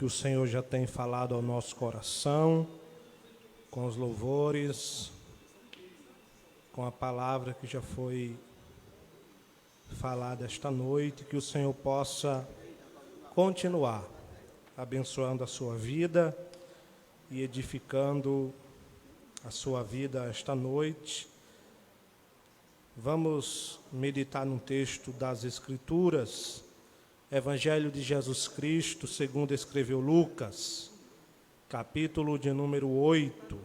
que o Senhor já tem falado ao nosso coração, com os louvores, com a palavra que já foi falada esta noite, que o Senhor possa continuar abençoando a sua vida e edificando a sua vida esta noite. Vamos meditar num texto das Escrituras, Evangelho de Jesus Cristo, segundo escreveu Lucas, capítulo de número 8,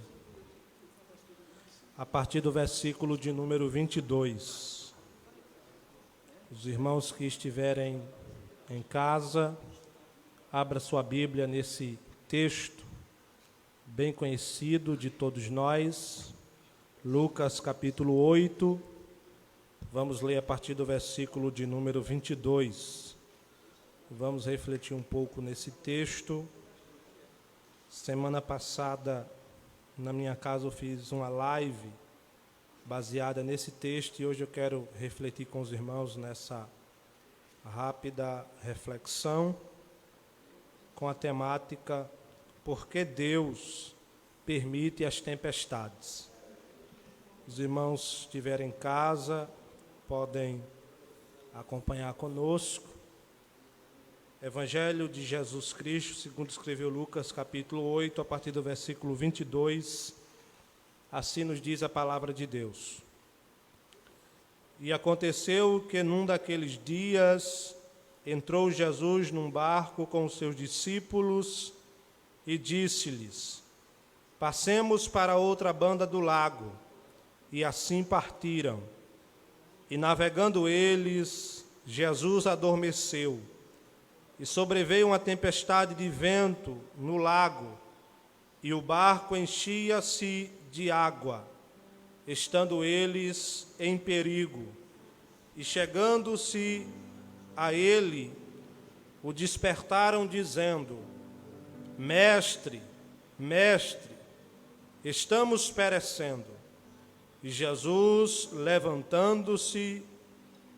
a partir do versículo de número 22. Os irmãos que estiverem em casa, abra sua Bíblia nesse texto, bem conhecido de todos nós, Lucas capítulo 8, vamos ler a partir do versículo de número 22. Vamos refletir um pouco nesse texto. Semana passada, na minha casa, eu fiz uma live baseada nesse texto e hoje eu quero refletir com os irmãos nessa rápida reflexão com a temática Por que Deus permite as tempestades? Os irmãos que estiverem em casa podem acompanhar conosco. Evangelho de Jesus Cristo, segundo escreveu Lucas, capítulo 8, a partir do versículo 22, assim nos diz a palavra de Deus. E aconteceu que num daqueles dias entrou Jesus num barco com os seus discípulos e disse-lhes: passemos para outra banda do lago. E assim partiram. E navegando eles, Jesus adormeceu. E sobreveio uma tempestade de vento no lago, e o barco enchia-se de água, estando eles em perigo. E chegando-se a ele, o despertaram, dizendo: Mestre, Mestre, estamos perecendo. E Jesus, levantando-se,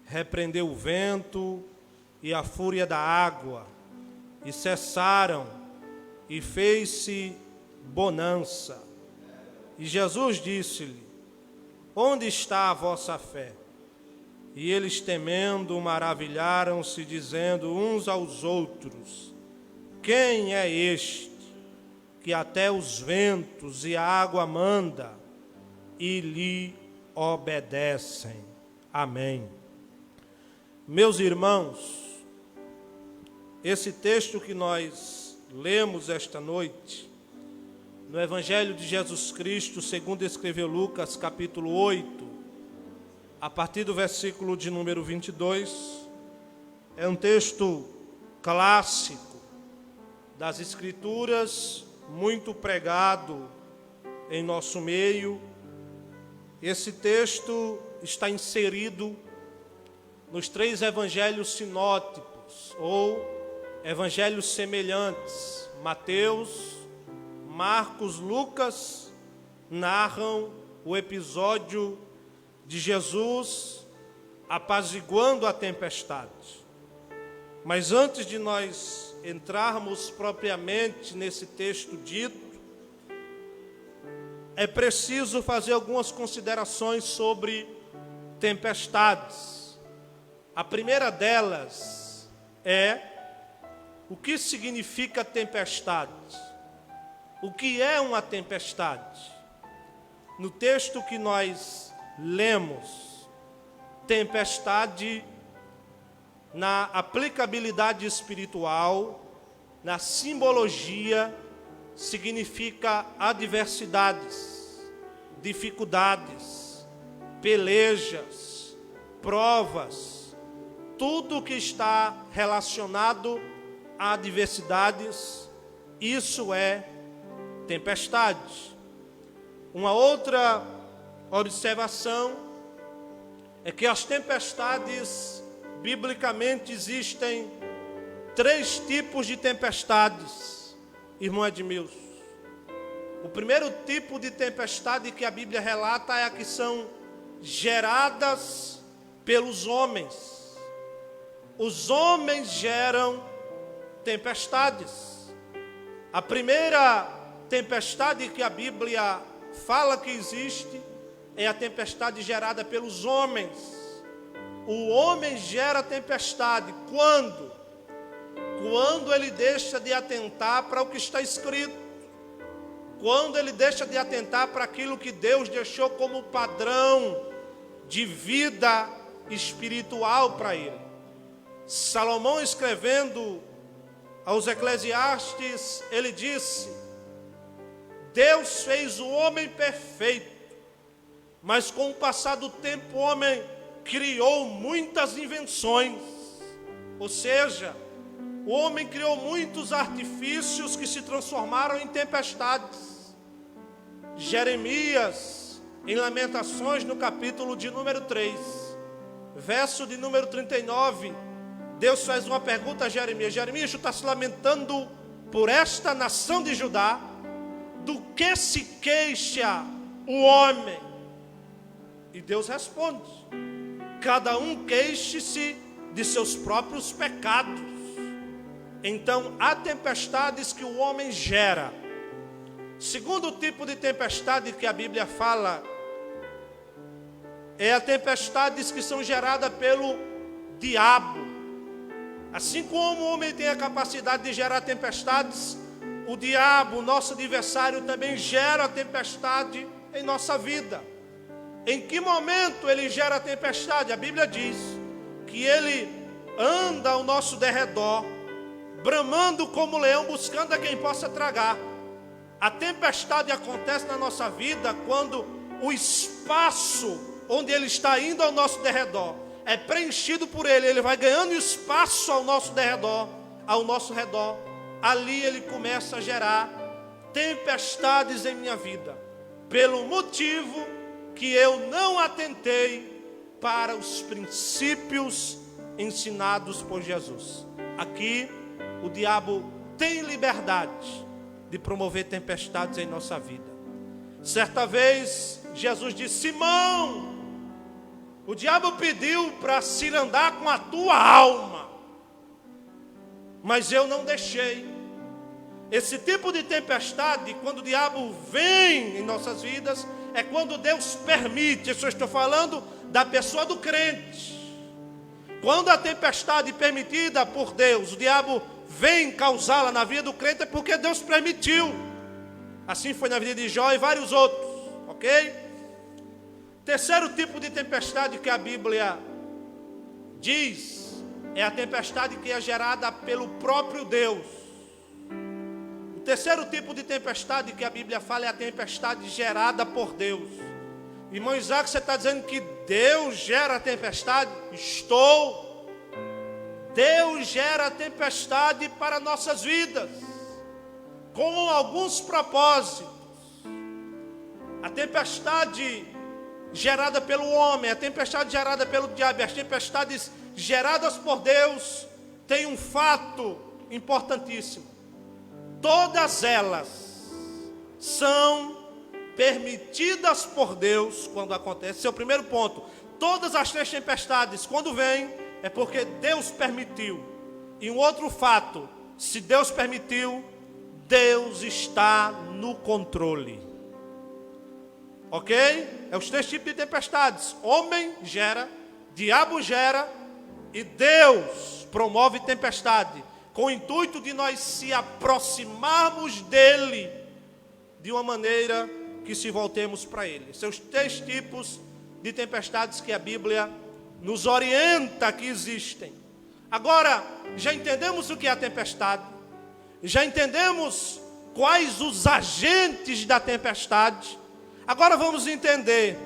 repreendeu o vento e a fúria da água, e cessaram, e fez-se bonança. E Jesus disse-lhe: onde está a vossa fé? E eles, temendo, maravilharam-se, dizendo uns aos outros: quem é este, que até os ventos e a água manda, e lhe obedecem? Amém. Meus irmãos, esse texto que nós lemos esta noite, no Evangelho de Jesus Cristo, segundo escreveu Lucas, capítulo 8, a partir do versículo de número 22, é um texto clássico das Escrituras, muito pregado em nosso meio. Esse texto está inserido nos 3 evangelhos sinóticos, ou evangelhos semelhantes. Mateus, Marcos, Lucas narram o episódio de Jesus apaziguando a tempestade. Mas antes de nós entrarmos propriamente nesse texto dito, é preciso fazer algumas considerações sobre tempestades. A primeira delas é: o que significa tempestade? O que é uma tempestade? No texto que nós lemos, tempestade, na aplicabilidade espiritual, na simbologia, significa adversidades, dificuldades, pelejas, provas, tudo que está relacionado a adversidades, isso é tempestade. Uma outra observação é que as tempestades, biblicamente, existem 3 tipos de tempestades, irmão Edmilson. O primeiro tipo de tempestade que a Bíblia relata é a que são geradas pelos homens. Os homens geram tempestades. A primeira tempestade que a Bíblia fala que existe é a tempestade gerada pelos homens. O homem gera tempestade quando? Quando ele deixa de atentar para o que está escrito. Quando ele deixa de atentar para aquilo que Deus deixou como padrão de vida espiritual para ele. Salomão, escrevendo aos Eclesiastes, ele disse: Deus fez o homem perfeito, mas com o passar do tempo o homem criou muitas invenções. Ou seja, o homem criou muitos artifícios que se transformaram em tempestades. Jeremias, em Lamentações, no capítulo de número 3, verso de número 39, Deus faz uma pergunta a Jeremias. Jeremias está se lamentando por esta nação de Judá. Do que se queixa o homem? E Deus responde: cada um queixe-se de seus próprios pecados. Então, há tempestades que o homem gera. Segundo tipo de tempestade que a Bíblia fala é a tempestades que são geradas pelo diabo. Assim como o homem tem a capacidade de gerar tempestades, o diabo, nosso adversário, também gera tempestade em nossa vida. Em que momento ele gera tempestade? A Bíblia diz que ele anda ao nosso derredor, bramando como leão, buscando a quem possa tragar. A tempestade acontece na nossa vida quando o espaço onde ele está indo ao nosso derredor é preenchido por ele. Ele vai ganhando espaço ao nosso derredor, ao nosso redor. Ali ele começa a gerar tempestades em minha vida, pelo motivo que eu não atentei para os princípios ensinados por Jesus. Aqui o diabo tem liberdade de promover tempestades em nossa vida. Certa vez Jesus disse: Simão, o diabo pediu para cirandar com a tua alma, mas eu não deixei. Esse tipo de tempestade, quando o diabo vem em nossas vidas, é quando Deus permite. Eu estou falando da pessoa do crente. Quando a tempestade permitida por Deus, o diabo vem causá-la na vida do crente, é porque Deus permitiu. Assim foi na vida de Jó e vários outros, ok? Terceiro tipo de tempestade que a Bíblia diz é a tempestade que é gerada pelo próprio Deus. O terceiro tipo de tempestade que a Bíblia fala é a tempestade gerada por Deus. Irmão Isaac, você está dizendo que Deus gera a tempestade? Estou. Deus gera a tempestade para nossas vidas, com alguns propósitos. A tempestade gerada pelo homem, a tempestade gerada pelo diabo, as tempestades geradas por Deus têm um fato importantíssimo. Todas elas são permitidas por Deus quando acontece. Esse é o primeiro ponto. Todas as três tempestades, quando vêm, é porque Deus permitiu. E um outro fato: se Deus permitiu, Deus está no controle. Ok? É os três tipos de tempestades: homem gera, diabo gera e Deus promove tempestade, com o intuito de nós se aproximarmos dele de uma maneira que se voltemos para ele. São os três tipos de tempestades que a Bíblia nos orienta que existem. Agora, já entendemos o que é a tempestade, já entendemos quais os agentes da tempestade. Agora vamos entender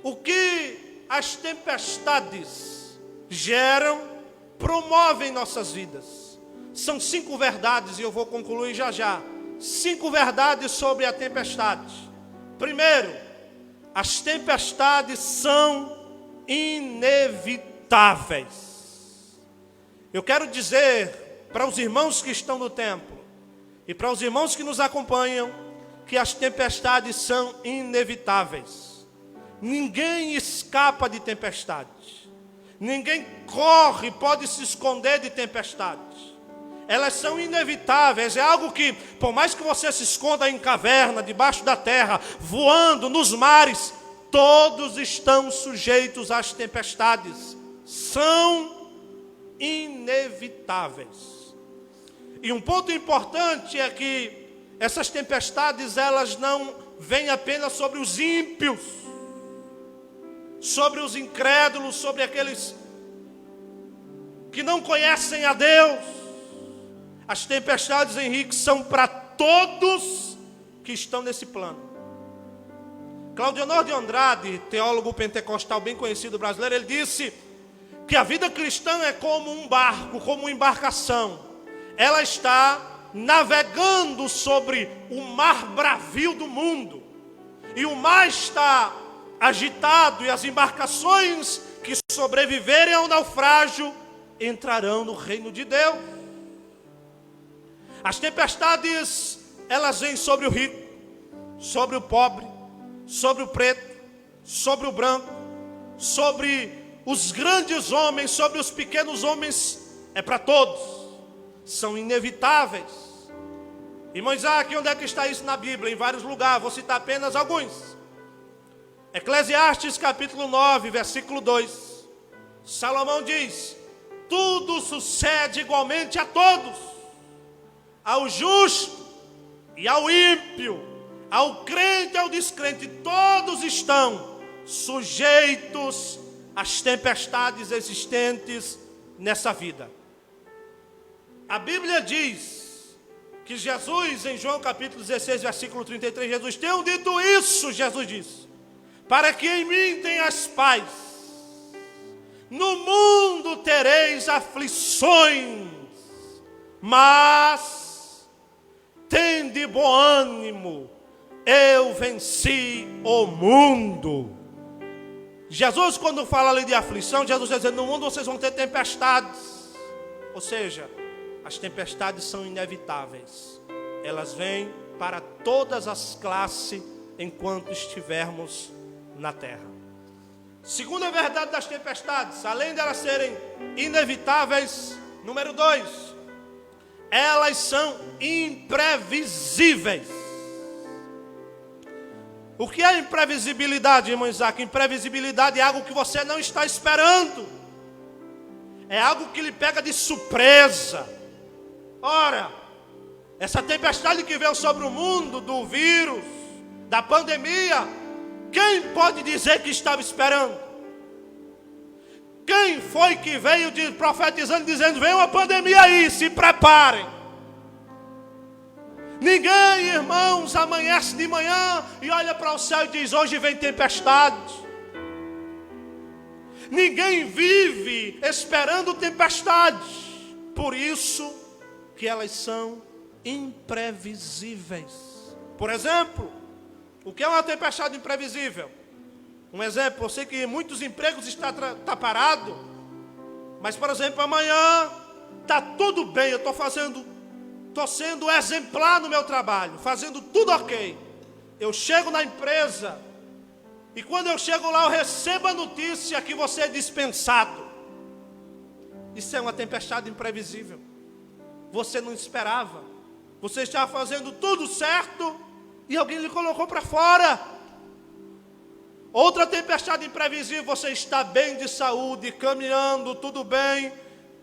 o que as tempestades geram, promovem em nossas vidas. São 5 verdades e eu vou concluir já já. 5 verdades sobre a tempestade. Primeiro, as tempestades são inevitáveis. Eu quero dizer para os irmãos que estão no templo e para os irmãos que nos acompanham que as tempestades são inevitáveis. Ninguém escapa de tempestade. Ninguém corre, pode se esconder de tempestade. elas são inevitáveis. É algo que, por mais que você se esconda em caverna, debaixo da terra, voando nos mares, todos estão sujeitos às tempestades. São inevitáveis. E um ponto importante é que essas tempestades, elas não vêm apenas sobre os ímpios, sobre os incrédulos, sobre aqueles que não conhecem a Deus. As tempestades, Henrique, são para todos que estão nesse plano. Claudionor de Andrade, teólogo pentecostal bem conhecido brasileiro, ele disse que a vida cristã é como um barco, como uma embarcação. Ela está navegando sobre o mar bravio do mundo. E o mar está agitado, e as embarcações que sobreviverem ao naufrágio entrarão no reino de Deus. As tempestades, elas vêm sobre o rico, sobre o pobre, sobre o preto, sobre o branco, sobre os grandes homens, sobre os pequenos homens, é para todos, são inevitáveis. Irmão Isaac, onde é que está isso na Bíblia? Em vários lugares, vou citar apenas alguns. Eclesiastes capítulo 9, versículo 2, Salomão diz: tudo sucede igualmente a todos, ao justo e ao ímpio, ao crente e ao descrente, todos estão sujeitos às tempestades existentes nessa vida. A Bíblia diz que Jesus, em João capítulo 16, versículo 33, Jesus, tendo dito isso, Jesus disse: para que em mim tenhas paz, no mundo tereis aflições, mas tende bom ânimo, eu venci o mundo. Jesus, quando fala ali de aflição, Jesus está dizendo: no mundo vocês vão ter tempestades. Ou seja, as tempestades são inevitáveis. Elas vêm para todas as classes enquanto estivermos na terra. Segunda verdade das tempestades, além de elas serem inevitáveis, número 2, elas são imprevisíveis. O que é imprevisibilidade, irmão Isaac? Imprevisibilidade é algo que você não está esperando. É algo que lhe pega de surpresa. Ora, essa tempestade que veio sobre o mundo, do vírus, da pandemia, quem pode dizer que estava esperando? Quem foi que veio profetizando, dizendo: vem uma pandemia aí, se preparem? Ninguém, irmãos, amanhece de manhã e olha para o céu e diz: hoje vem tempestade. Ninguém vive esperando tempestades. Por isso que elas são imprevisíveis. Por exemplo, o que é uma tempestade imprevisível? Um exemplo, eu sei que muitos empregos estão parados, mas, por exemplo, amanhã está tudo bem, eu estou sendo exemplar no meu trabalho, fazendo tudo ok. Eu chego na empresa e quando eu chego lá eu recebo a notícia que você é dispensado. Isso é uma tempestade imprevisível. Você não esperava. Você estava fazendo tudo certo e alguém lhe colocou para fora. Outra tempestade imprevisível, você está bem de saúde, caminhando, tudo bem.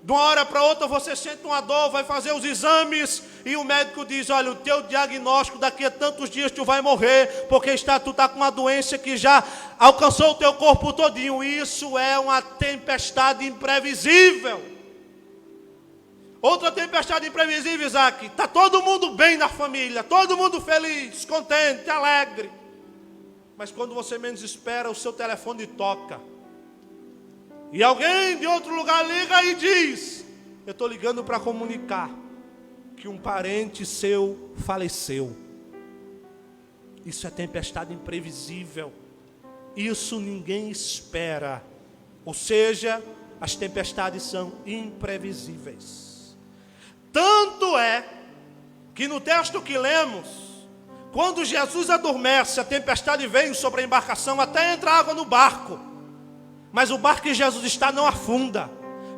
De uma hora para outra você sente uma dor, vai fazer os exames e o médico diz: olha, o teu diagnóstico daqui a tantos dias tu vai morrer, porque tu está com uma doença que já alcançou o teu corpo todinho. Isso é uma tempestade imprevisível. Outra tempestade imprevisível, Isaac, está todo mundo bem na família, todo mundo feliz, contente, alegre. Mas quando você menos espera, o seu telefone toca. E alguém de outro lugar liga e diz: eu estou ligando para comunicar que um parente seu faleceu. Isso é tempestade imprevisível. Isso ninguém espera. Ou seja, as tempestades são imprevisíveis. Tanto é que no texto que lemos, quando Jesus adormece, a tempestade veio sobre a embarcação até entrar água no barco. Mas o barco que Jesus está não afunda.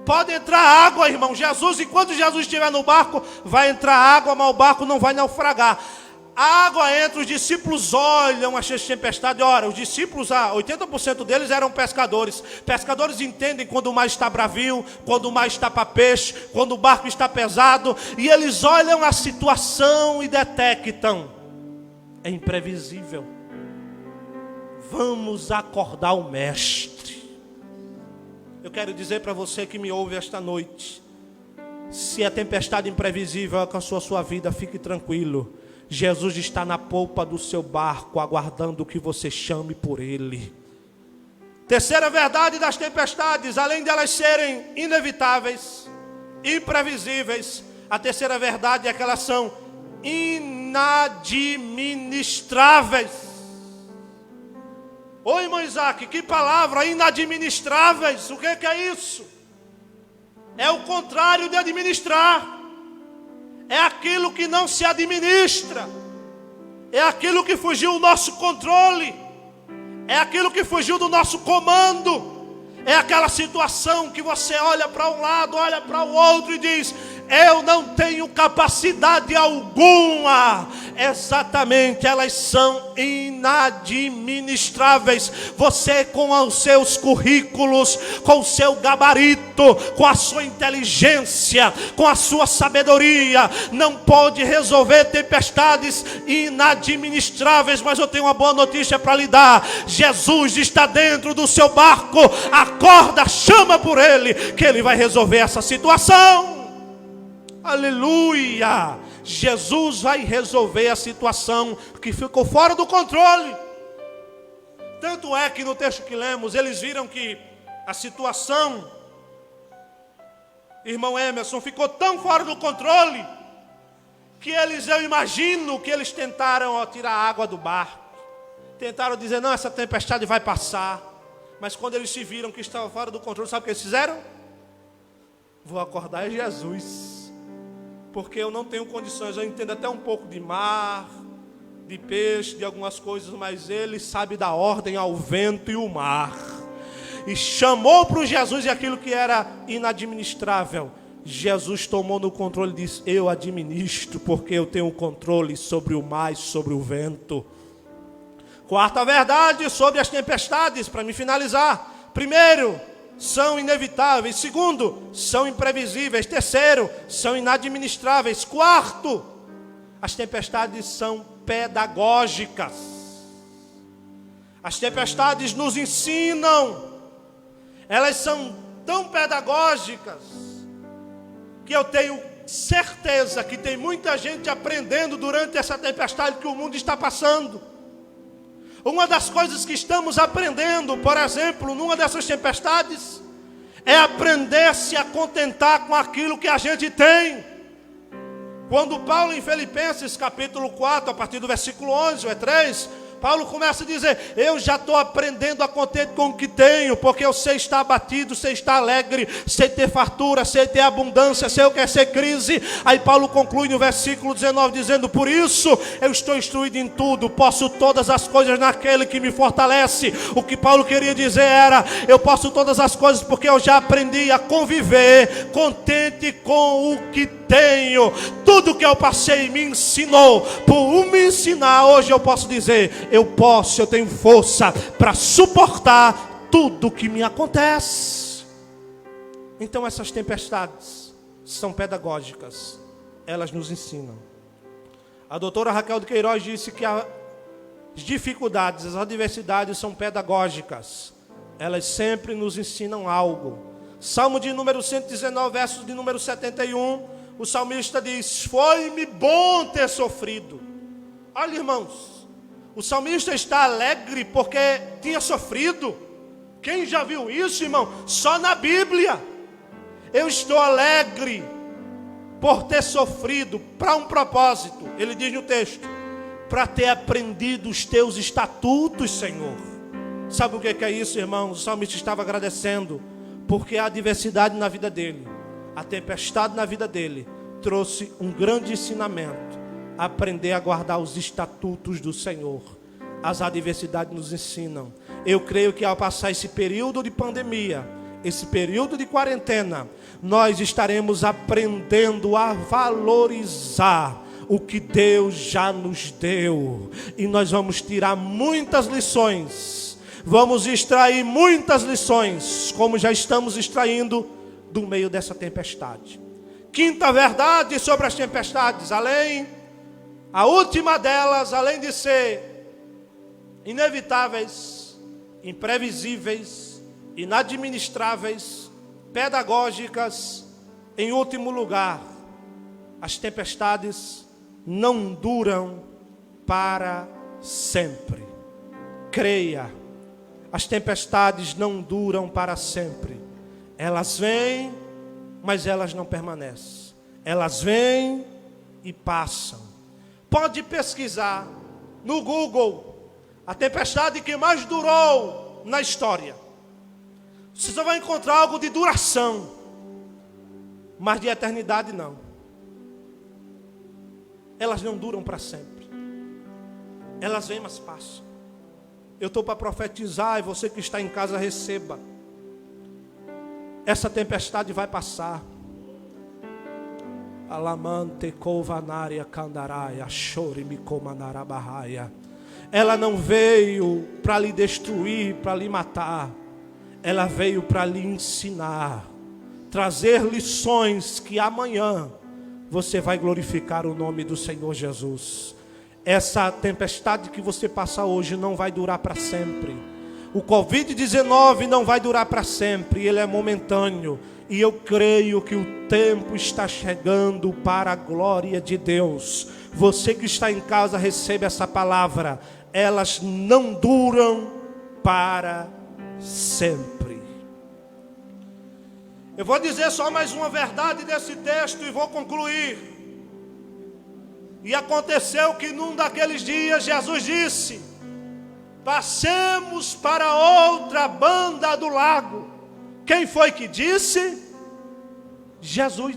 Pode entrar água, irmão. Enquanto Jesus estiver no barco, vai entrar água, mas o barco não vai naufragar. A água entra, os discípulos olham a tempestade. Ora, os discípulos, 80% deles eram pescadores. Pescadores entendem quando o mar está bravio, quando o mar está para peixe, quando o barco está pesado. E eles olham a situação e detectam: é imprevisível. Vamos acordar o mestre. Eu quero dizer para você que me ouve esta noite: se a tempestade imprevisível alcançou a sua vida, fique tranquilo. Jesus está na polpa do seu barco, aguardando que você chame por Ele. Terceira verdade das tempestades: além de elas serem inevitáveis, imprevisíveis, a terceira verdade é que elas são inadministráveis. Oi, irmão Isaac, que palavra, inadministráveis. O que é isso? É o contrário de administrar. É aquilo que não se administra. É aquilo que fugiu do nosso controle. É aquilo que fugiu do nosso comando. É aquela situação que você olha para um lado, olha para o outro e diz: eu não tenho capacidade alguma. Exatamente, elas são inadministráveis. Você, com os seus currículos, com o seu gabarito, com a sua inteligência, com a sua sabedoria, não pode resolver tempestades inadministráveis. Mas eu tenho uma boa notícia para lhe dar: Jesus está dentro do seu barco. Acorda, chama por Ele, que Ele vai resolver essa situação. Aleluia! Jesus vai resolver a situação que ficou fora do controle. Tanto é que no texto que lemos, eles viram que a situação, irmão Emerson, ficou tão fora do controle, que eu imagino que eles tentaram tirar a água do barco. Tentaram dizer: não, essa tempestade vai passar. Mas quando eles se viram que estava fora do controle, sabe o que eles fizeram? Vou acordar Jesus. Porque eu não tenho condições, eu entendo até um pouco de mar, de peixe, de algumas coisas, mas Ele sabe dar ordem ao vento e ao mar. E chamou para o Jesus, e aquilo que era inadministrável, Jesus tomou no controle e disse: eu administro, porque eu tenho controle sobre o mar e sobre o vento. Quarta verdade sobre as tempestades, para me finalizar: primeiro, são inevitáveis. Segundo, são imprevisíveis. Terceiro, são inadministráveis. Quarto, as tempestades são pedagógicas. As tempestades nos ensinam. Elas são tão pedagógicas que eu tenho certeza que tem muita gente aprendendo durante essa tempestade que o mundo está passando. Uma das coisas que estamos aprendendo, por exemplo, numa dessas tempestades, é aprender-se a contentar com aquilo que a gente tem. Quando Paulo, em Filipenses capítulo 4, a partir do versículo 11, ou é 3, Paulo começa a dizer: eu já estou aprendendo a contente com o que tenho, porque eu sei estar abatido, sei estar alegre, sei ter fartura, sei ter abundância, sei o que é ser crise. Aí Paulo conclui no versículo 19 dizendo: por isso eu estou instruído em tudo, posso todas as coisas naquele que me fortalece. O que Paulo queria dizer era: eu posso todas as coisas porque eu já aprendi a conviver contente com o que tenho. Tudo que eu passei me ensinou. Por me ensinar, hoje eu posso dizer: eu tenho força para suportar tudo que me acontece. Então essas tempestades são pedagógicas. Elas nos ensinam. A doutora Raquel de Queiroz disse que as dificuldades, as adversidades são pedagógicas. Elas sempre nos ensinam algo. Salmo de número 119, versos de número 71, o salmista diz: foi-me bom ter sofrido. Olha, irmãos, o salmista está alegre porque tinha sofrido. Quem já viu isso, irmão? Só na Bíblia. Eu estou alegre por ter sofrido para um propósito. Ele diz no texto: para ter aprendido os teus estatutos, Senhor. Sabe o que é isso, irmãos? O salmista estava agradecendo porque a adversidade na vida dele, a tempestade na vida dele, trouxe um grande ensinamento: aprender a guardar os estatutos do Senhor. As adversidades nos ensinam. Eu creio que ao passar esse período de pandemia, esse período de quarentena, nós estaremos aprendendo a valorizar o que Deus já nos deu. E nós vamos tirar muitas lições. Vamos extrair muitas lições, como já estamos extraindo do meio dessa tempestade. Quinta verdade sobre as tempestades, a última delas, além de ser inevitáveis, imprevisíveis, inadministráveis, pedagógicas, em último lugar, as tempestades não duram para sempre. Creia, as tempestades não duram para sempre. Elas vêm, mas elas não permanecem. Elas vêm e passam. Pode pesquisar no Google a tempestade que mais durou na história. Você só vai encontrar algo de duração, mas de eternidade não. Elas não duram para sempre. Elas vêm, mas passam. Eu estou para profetizar, e você que está em casa receba. Essa tempestade vai passar. Alamante kovanária candaraia, chore-me comanarabarraia. Ela não veio para lhe destruir, para lhe matar. Ela veio para lhe ensinar, trazer lições que amanhã você vai glorificar o nome do Senhor Jesus. Essa tempestade que você passa hoje não vai durar para sempre. O Covid-19 não vai durar para sempre, ele é momentâneo. E eu creio que o tempo está chegando para a glória de Deus. Você que está em casa, recebe essa palavra. Elas não duram para sempre. Eu vou dizer só mais uma verdade desse texto e vou concluir. E aconteceu que num daqueles dias Jesus disse: passemos para outra banda do lago. Quem foi que disse? Jesus.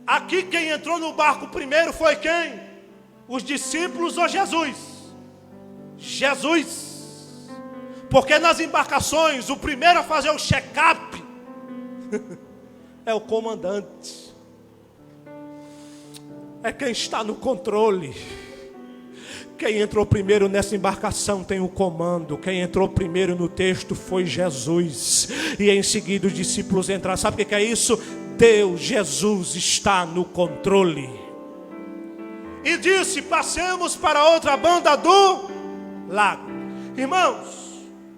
Aqui quem entrou no barco primeiro foi quem? Os discípulos ou Jesus? Jesus. Porque nas embarcações o primeiro a fazer o check-up é o comandante. É quem está no controle. Quem entrou primeiro nessa embarcação tem o comando. Quem entrou primeiro no texto foi Jesus. E em seguida os discípulos entraram. Sabe o que é isso? Deus, Jesus está no controle. E disse: passemos para outra banda do lago. Irmãos,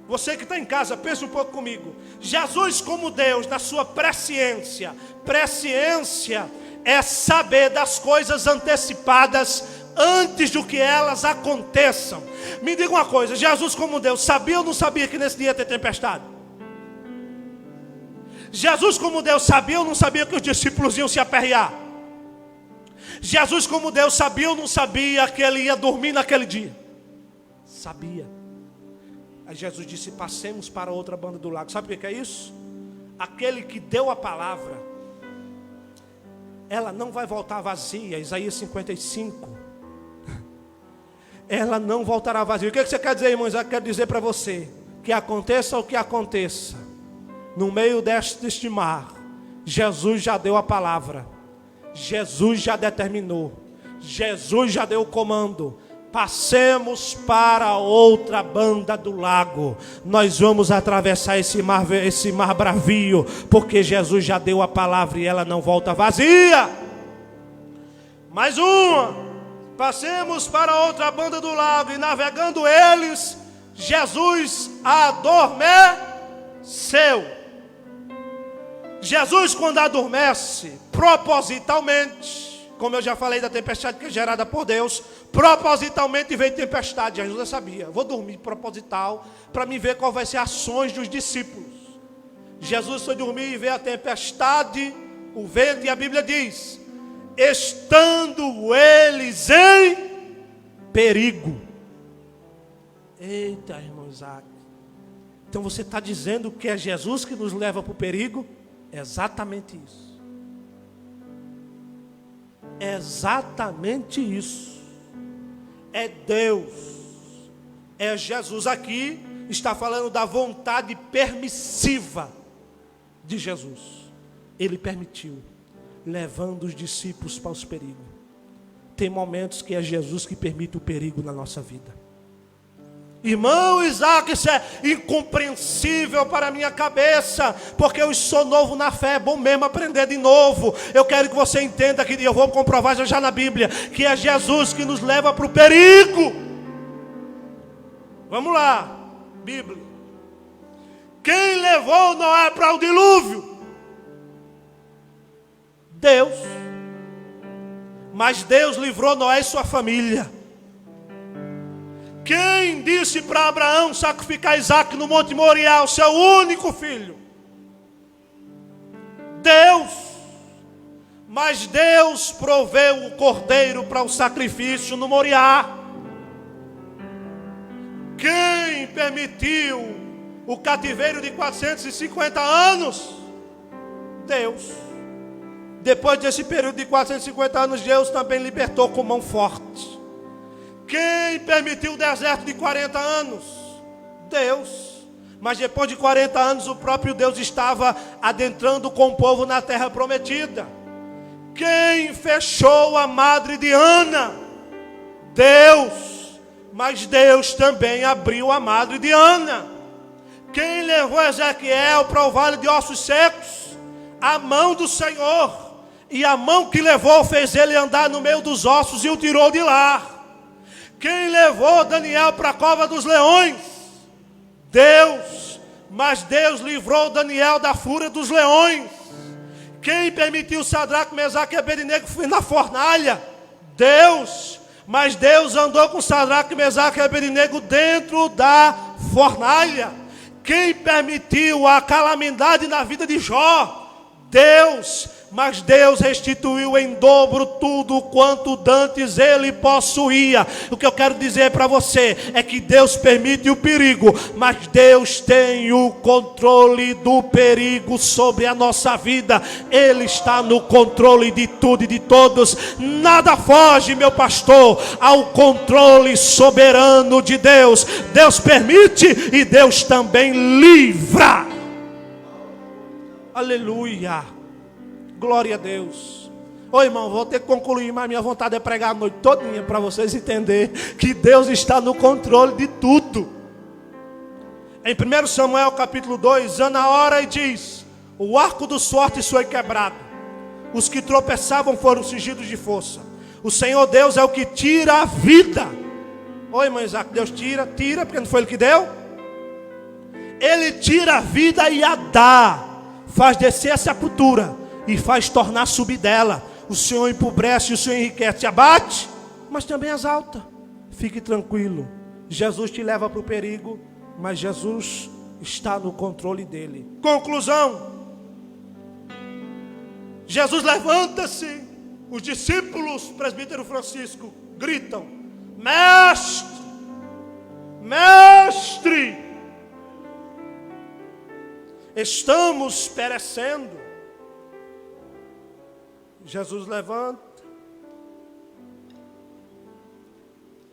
você que está em casa, pense um pouco comigo. Jesus como Deus, na sua presciência. Presciência é saber das coisas antecipadas antes do que elas aconteçam. Me diga uma coisa, Jesus como Deus sabia ou não sabia que nesse dia ia ter tempestade? Jesus como Deus sabia ou não sabia que os discípulos iam se aperrear? Jesus como Deus sabia ou não sabia que ele ia dormir naquele dia? Sabia. Aí Jesus disse: passemos para outra banda do lago. Sabe o que é isso? Aquele que deu a palavra, ela não vai voltar vazia. Isaías 55. Ela não voltará vazia. O que você quer dizer, irmãos? Eu quero dizer para você que aconteça o que aconteça, no meio deste mar, Jesus já deu a palavra, Jesus já determinou, Jesus já deu o comando. Passemos para outra banda do lago. Nós vamos atravessar esse mar bravio, porque Jesus já deu a palavra e ela não volta vazia. Mais uma. Passemos para outra banda do lago. E navegando eles, Jesus adormeceu. Jesus, quando adormece, propositalmente, como eu já falei da tempestade que é gerada por Deus, propositalmente veio tempestade. Jesus já sabia: vou dormir proposital para me ver qual vai ser as ações dos discípulos. Jesus foi dormir e veio a tempestade, o vento, e a Bíblia diz: estando eles em perigo. Eita, irmão Isaac. Então você está dizendo que é Jesus que nos leva para o perigo? É exatamente isso. É exatamente isso. É Deus. É Jesus aqui. está falando da vontade permissiva de Jesus. Ele permitiu, levando os discípulos para os perigos. Tem momentos que é Jesus que permite o perigo na nossa vida. Irmão Isaac, isso é incompreensível para a minha cabeça, porque eu sou novo na fé, é bom mesmo aprender de novo. Eu quero que você entenda que eu vou comprovar já na Bíblia, que é Jesus que nos leva para o perigo. Vamos lá, Bíblia. Quem levou Noé para o dilúvio? Deus. Mas Deus livrou Noé e sua família. Quem disse para Abraão sacrificar Isaac no Monte Moriá, o seu único filho? Deus. Mas Deus proveu o cordeiro para o sacrifício no Moriá. Quem permitiu o cativeiro de 450 anos? Deus. Depois desse período de 450 anos, Deus também libertou com mão forte. Quem permitiu o deserto de 40 anos? Deus. Mas depois de 40 anos, o próprio Deus estava adentrando com o povo na terra prometida. Quem fechou a madre de Ana? Deus. Mas Deus também abriu a madre de Ana. Quem levou Ezequiel para o vale de ossos secos? A mão do Senhor. E a mão que levou fez ele andar no meio dos ossos e o tirou de lá. Quem levou Daniel para a cova dos leões? Deus. Mas Deus livrou Daniel da fúria dos leões. Quem permitiu Sadraque, Mesaque e Abednego na fornalha? Deus. Mas Deus andou com Sadraque, Mesaque e Abednego dentro da fornalha. Quem permitiu a calamidade na vida de Jó? Deus. Mas Deus restituiu em dobro tudo quanto dantes ele possuía. O que eu quero dizer para você é que Deus permite o perigo, mas Deus tem o controle do perigo sobre a nossa vida. Ele está no controle de tudo e de todos. Nada foge, meu pastor, ao controle soberano de Deus. Deus permite e Deus também livra. Aleluia. Glória a Deus. Ô irmão, vou ter que concluir, mas minha vontade é pregar a noite todinha para vocês entenderem que Deus está no controle de tudo. Em 1 Samuel capítulo 2, Ana ora e diz: o arco dos fortes foi quebrado, os que tropeçavam foram cingidos de força. O Senhor Deus é o que tira a vida. Ô irmão Isaac, Deus tira, porque não foi Ele que deu? Ele tira a vida e a dá, faz descer a sepultura e faz tornar subir dela. O Senhor empobrece e o Senhor enriquece, abate, mas também exalta. Fique tranquilo, Jesus te leva para o perigo, mas Jesus está no controle dele. Conclusão: Jesus levanta-se, os discípulos, presbítero Francisco, gritam: mestre, mestre, estamos perecendo. Jesus levanta.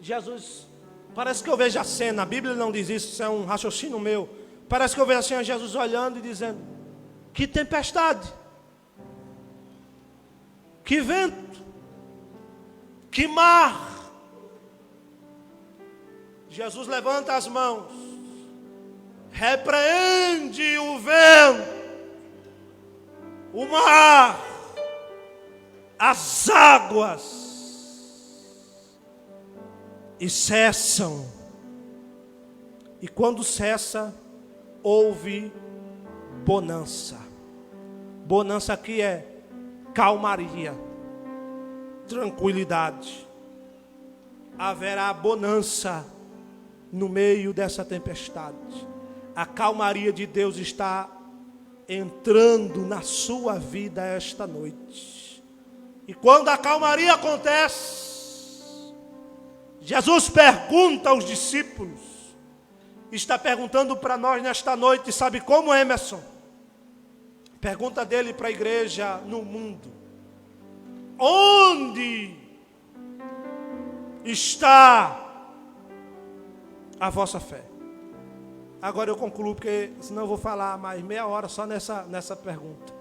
Jesus, parece que eu vejo a cena, a Bíblia não diz isso, isso é um raciocínio meu. Parece que eu vejo assim, Jesus olhando e dizendo: que tempestade, que vento, que mar. Jesus levanta as mãos, repreende o vento, o mar, as águas, e cessam. E quando cessa, houve bonança. Bonança aqui é calmaria, tranquilidade. Haverá bonança no meio dessa tempestade. A calmaria de Deus está entrando na sua vida esta noite. E quando a calmaria acontece, Jesus pergunta aos discípulos, está perguntando para nós nesta noite, sabe como, Emerson? Pergunta dele para a igreja no mundo: onde está a vossa fé? Agora eu concluo, porque senão eu vou falar mais meia hora só nessa pergunta.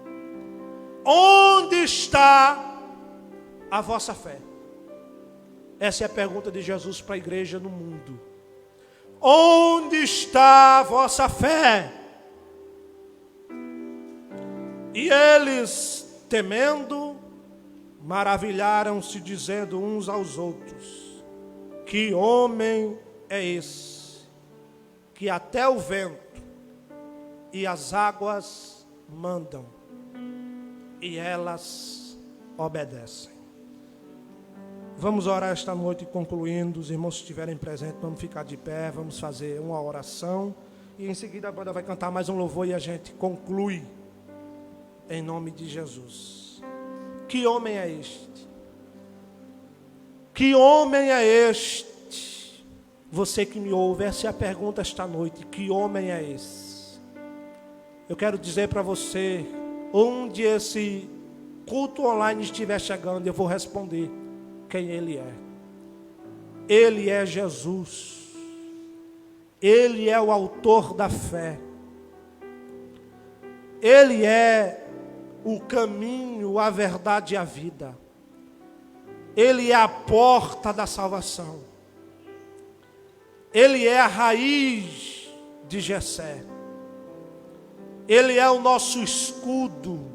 Onde está a vossa fé? Essa é a pergunta de Jesus para a igreja no mundo. Onde está a vossa fé? E eles, temendo, maravilharam-se, dizendo uns aos outros: que homem é esse, que até o vento e as águas mandam, e elas obedecem. Vamos orar esta noite, concluindo. Os irmãos que estiverem presentes, vamos ficar de pé, vamos fazer uma oração, e em seguida a banda vai cantar mais um louvor e a gente conclui, em nome de Jesus. Que homem é este? Que homem é este? Você que me ouve, essa é a pergunta esta noite. Que homem é esse? Eu quero dizer para você, onde esse culto online estiver chegando, eu vou responder quem ele é. Ele é Jesus. Ele é o autor da fé. Ele é o caminho, a verdade e a vida. Ele é a porta da salvação. Ele é a raiz de Jessé. Ele é o nosso escudo.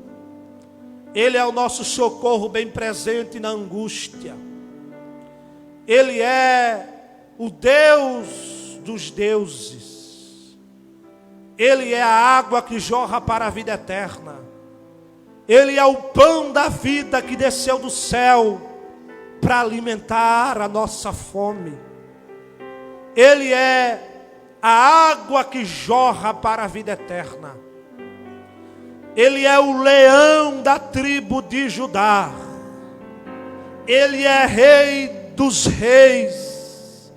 Ele é o nosso socorro bem presente na angústia. Ele é o Deus dos deuses. Ele é a água que jorra para a vida eterna. Ele é o pão da vida que desceu do céu para alimentar a nossa fome. Ele é a água que jorra para a vida eterna. Ele é o leão da tribo de Judá. Ele é rei dos reis.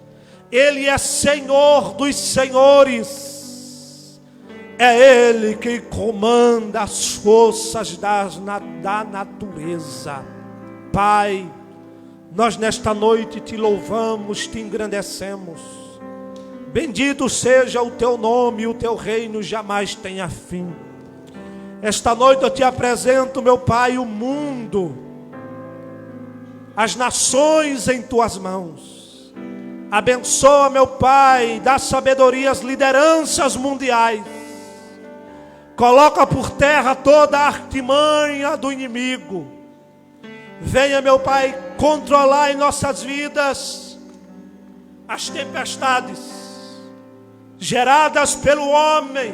Ele é senhor dos senhores. É Ele que comanda as forças da natureza. Pai, nós nesta noite te louvamos, te engrandecemos. Bendito seja o teu nome, e o teu reino jamais tenha fim. Esta noite eu te apresento, meu Pai, o mundo, as nações em tuas mãos. Abençoa, meu Pai, dá sabedoria às lideranças mundiais. Coloca por terra toda a artimanha do inimigo. Venha, meu Pai, controlar em nossas vidas as tempestades geradas pelo homem,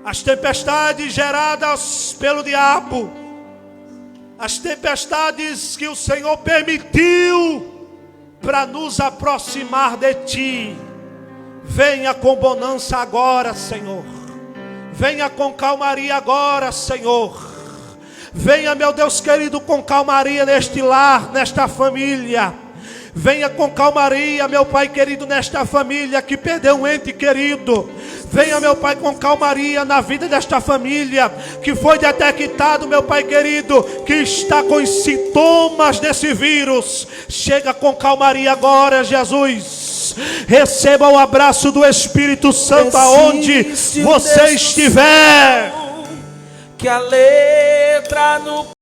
as tempestades geradas pelo diabo, as tempestades que o Senhor permitiu para nos aproximar de Ti. Venha com bonança agora, Senhor. Venha com calmaria agora, Senhor. Venha, meu Deus querido, com calmaria neste lar, nesta família. Venha com calmaria, meu Pai querido, nesta família que perdeu um ente querido. Venha, meu Pai, com calmaria na vida desta família que foi detectado, meu Pai querido, que está com os sintomas desse vírus. Chega com calmaria agora, Jesus. Receba o abraço do Espírito Santo aonde você estiver. Que a letra no